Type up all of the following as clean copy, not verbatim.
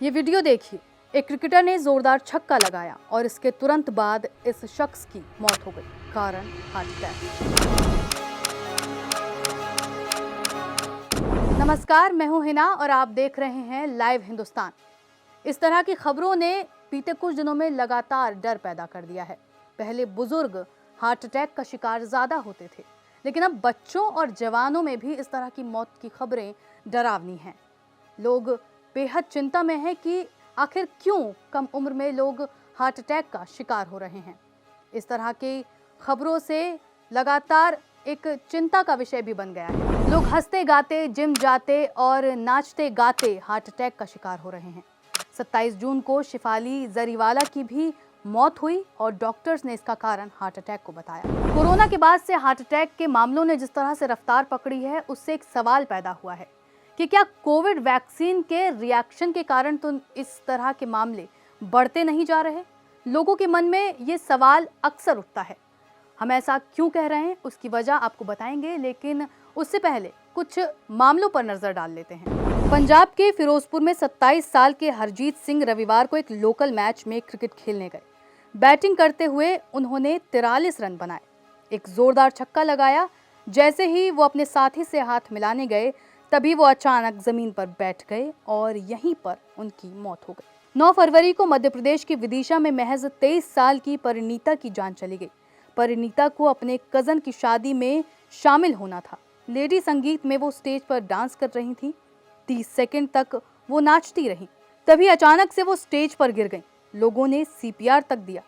ये वीडियो देखिए। एक क्रिकेटर ने जोरदार छक्का लगाया और इसके तुरंत बाद इस शख्स की मौत हो गई। कारण हार्ट अटैक। नमस्कार, मैं हूं हिना और आप देख रहे हैं लाइव हिंदुस्तान। इस तरह की खबरों ने बीते कुछ दिनों में लगातार डर पैदा कर दिया है। पहले बुजुर्ग हार्ट अटैक का शिकार ज्यादा होते थे, लेकिन अब बच्चों और जवानों में भी इस तरह की मौत की खबरें डरावनी हैं। लोग बेहद चिंता में हैं कि आखिर क्यों कम उम्र में लोग हार्ट अटैक का शिकार हो रहे हैं। इस तरह की खबरों से लगातार एक चिंता का विषय भी बन गया है। लोग हंसते गाते, जिम जाते और नाचते गाते हार्ट अटैक का शिकार हो रहे हैं। 27 जून को शिफाली जरीवाला की भी मौत हुई और डॉक्टर्स ने इसका कारण हार्ट अटैक को बताया। कोरोना के बाद से हार्ट अटैक के मामलों ने जिस तरह से रफ्तार पकड़ी है, उससे एक सवाल पैदा हुआ है कि क्या कोविड वैक्सीन के रिएक्शन के कारण तो इस तरह के मामले बढ़ते नहीं जा रहे। लोगों के मन में ये सवाल अक्सर उठता है। हम ऐसा क्यों कह रहे हैं, उसकी वजह आपको बताएंगे, लेकिन उससे पहले कुछ मामलों पर नजर डाल लेते हैं। पंजाब के फिरोजपुर में 27 साल के हरजीत सिंह रविवार को एक लोकल मैच में क्रिकेट खेलने गए। बैटिंग करते हुए उन्होंने 43 रन बनाए, एक जोरदार छक्का लगाया। जैसे ही वो अपने साथी से हाथ मिलाने गए, तभी वो अचानक जमीन पर बैठ गए और यहीं पर उनकी मौत हो गई। 9 फरवरी को मध्य प्रदेश के विदिशा में महज 23 साल की परिणीता की जान चली गई। परिणीता को अपने कजन की शादी में शामिल होना था। लेडी संगीत में वो स्टेज पर डांस कर रही थी। 30 सेकंड तक वो नाचती रही, तभी अचानक से वो स्टेज पर गिर गईं। लोगों ने सीपीआर तक दिया।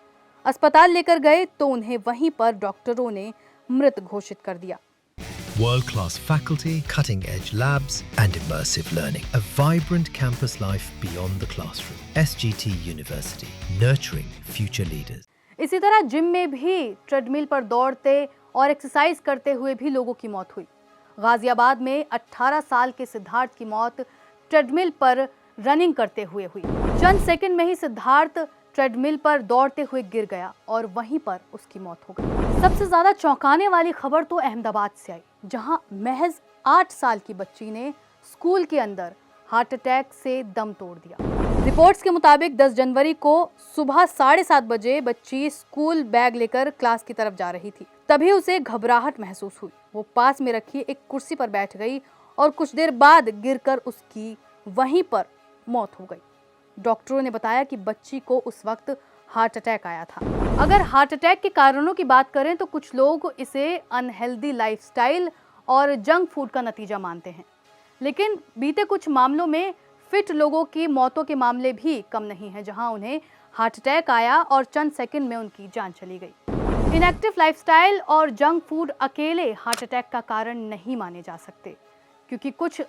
अस्पताल लेकर गए तो उन्हें वहीं पर डॉक्टरों ने मृत घोषित कर दिया। World-class faculty, cutting-edge labs and immersive learning. A vibrant campus life beyond the classroom. SGT University, nurturing future leaders. इसी तरह जिम में भी ट्रेडमिल पर दौड़ते और एक्सरसाइज करते हुए भी लोगों की मौत हुई। गाजियाबाद में 18 साल के सिद्धार्थ की मौत ट्रेडमिल पर रनिंग करते हुए हुई। चंद सेकंड में ही सिद्धार्थ ट्रेडमिल पर दौड़ते हुए गिर गया और वहीं पर उसकी मौत हो गई। सबसे ज्यादा चौंकाने वाली खबर तो अहमदाबाद से आई, जहां महज 8 साल की बच्ची ने स्कूल के अंदर हार्ट अटैक से दम तोड़ दिया। रिपोर्ट्स के मुताबिक 10 जनवरी को सुबह 7:30 बजे बच्ची स्कूल बैग लेकर क्लास की तरफ जा रही थी। तभी उसे घबराहट महसूस हुई। वो पास में रखी एक कुर्सी पर बैठ गई और कुछ देर बाद गिरकर उसकी वहीं पर मौत हो गई। डॉक्टरों ने बताया कि बच्ची को उस वक्त हार्ट अटैक आया था। अगर हार्ट अटैक के कारणों की बात करें तो कुछ लोग इसे अनहेल्दी लाइफस्टाइल और जंक फूड का नतीजा मानते हैं, लेकिन बीते कुछ मामलों में फिट लोगों की मौतों के मामले भी कम नहीं हैं, जहां उन्हें हार्ट अटैक आया और चंद सेकंड में उनकी जान चली गई। इनएक्टिव लाइफस्टाइल और जंक फूड अकेले हार्ट अटैक का कारण नहीं माने जा सकते, क्योंकि कुछ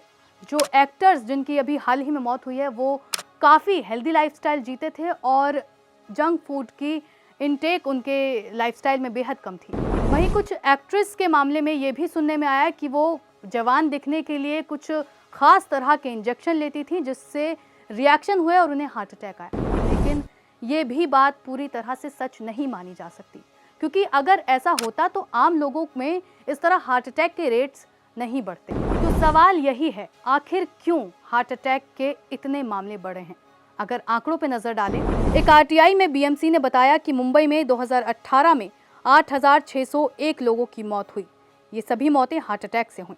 जो एक्टर्स जिनकी अभी हाल ही में मौत हुई है, वो काफ़ी हेल्दी लाइफस्टाइल जीते थे और जंक फूड की इनटेक उनके लाइफस्टाइल में बेहद कम थी। वहीं कुछ एक्ट्रेस के मामले में ये भी सुनने में आया कि वो जवान दिखने के लिए कुछ खास तरह के इंजेक्शन लेती थी, जिससे रिएक्शन हुए और उन्हें हार्ट अटैक आया। लेकिन ये भी बात पूरी तरह से सच नहीं मानी जा सकती, क्योंकि अगर ऐसा होता तो आम लोगों में इस तरह हार्ट अटैक के रेट्स नहीं बढ़ते। तो सवाल यही है, आखिर क्यों हार्ट अटैक के इतने मामले बढ़े हैं। अगर आंकड़ों पर नजर डालें, एक आरटीआई में बीएमसी ने बताया कि मुंबई में 2018 में 8,601 लोगों की मौत हुई। ये सभी मौतें हार्ट अटैक से हुई।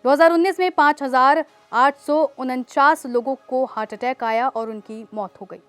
2019 में 5,849 लोगों को हार्ट अटैक आया और उनकी मौत हो गई।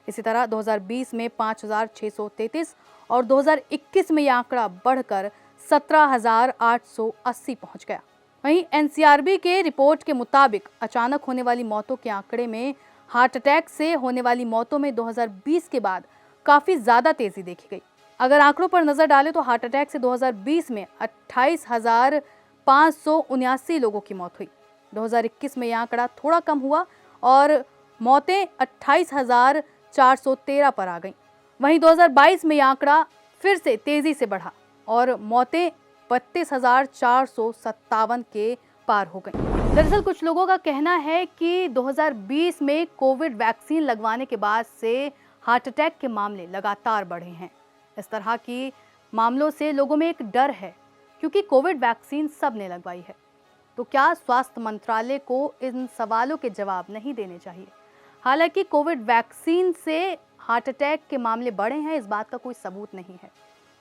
इसी तरह 2020 में 5,633 और 2021 में यह आंकड़ा बढ़कर 17,880 पहुंच गया। वहीं एनसीआरबी के रिपोर्ट के मुताबिक अचानक होने वाली मौतों के आंकड़े में हार्ट अटैक से होने वाली मौतों में 2020 के बाद काफी ज्यादा तेजी देखी गई। अगर आंकड़ों पर नजर डालें तो हार्ट अटैक से 2020 में 28,579 लोगों की मौत हुई। 2021 में यह आंकड़ा थोड़ा कम हुआ और मौतें 28,413 पर आ गईं। वहीं 2022 में यह आंकड़ा फिर से तेजी से बढ़ा और मौतें 32,457 के पार हो गईं। दरअसल कुछ लोगों का कहना है कि 2020 में कोविड वैक्सीन लगवाने के बाद से हार्ट अटैक के मामले लगातार बढ़े हैं। इस तरह की मामलों से लोगों में एक डर है, क्योंकि कोविड वैक्सीन सबने लगवाई है। तो क्या स्वास्थ्य मंत्रालय को इन सवालों के जवाब नहीं देने चाहिए? हालांकि कोविड वैक्सीन से हार्ट अटैक के मामले बढ़े हैं, इस बात का कोई सबूत नहीं है।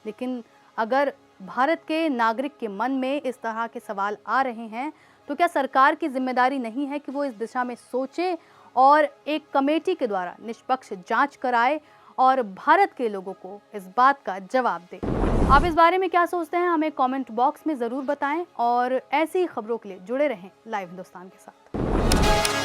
लेकिन अगर भारत के नागरिक के मन में इस तरह के सवाल आ रहे हैं तो क्या सरकार की जिम्मेदारी नहीं है कि वो इस दिशा में सोचे और एक कमेटी के द्वारा निष्पक्ष जांच कराए और भारत के लोगों को इस बात का जवाब दे। आप इस बारे में क्या सोचते हैं, हमें कमेंट बॉक्स में ज़रूर बताएं और ऐसी खबरों के लिए जुड़े रहें लाइव हिंदुस्तान के साथ।